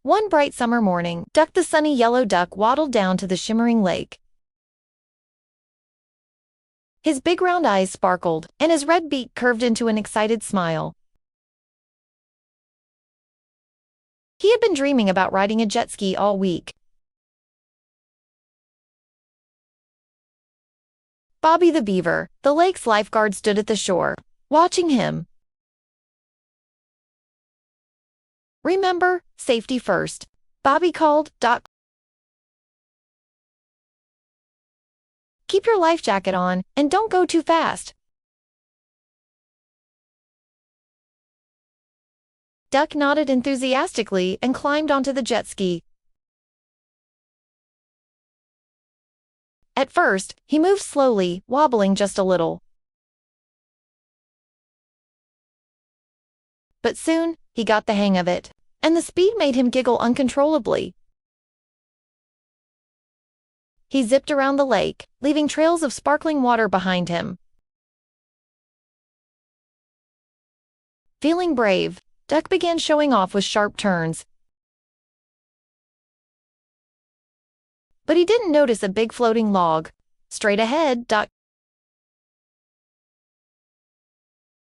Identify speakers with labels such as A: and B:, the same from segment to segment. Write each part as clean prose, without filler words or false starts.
A: One bright summer morning, Duck the sunny yellow duck waddled down to the shimmering lake. His big round eyes sparkled, and his red beak curved into an excited smile. He had been dreaming about riding a jet ski all week. Bobby the beaver, the lake's lifeguard, stood at the shore, watching him. "Remember, safety first," Bobby called. "Duck, keep your life jacket on, and don't go too fast." Duck nodded enthusiastically and climbed onto the jet ski. At first, he moved slowly, wobbling just a little. But soon, he got the hang of it, and the speed made him giggle uncontrollably. He zipped around the lake, leaving trails of sparkling water behind him. Feeling brave, Duck began showing off with sharp turns. But he didn't notice a big floating log. Straight ahead, Duck.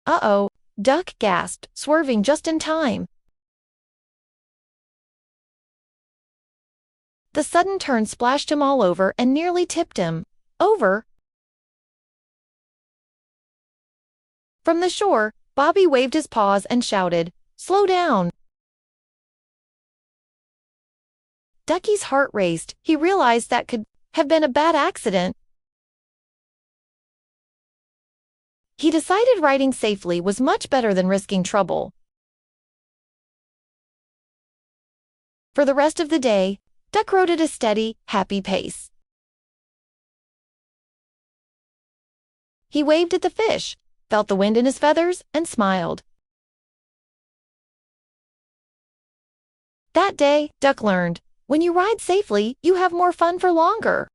A: "Uh-oh," Duck gasped, swerving just in time. The sudden turn splashed him all over and nearly tipped him over. From the shore, Bobby waved his paws and shouted, "Slow down!" Ducky's heart raced. He realized that could have been a bad accident. He decided riding safely was much better than risking trouble. For the rest of the day, Duck rode at a steady, happy pace. He waved at the fish, felt the wind in his feathers, and smiled. That day, Duck learned, when you ride safely, you have more fun for longer.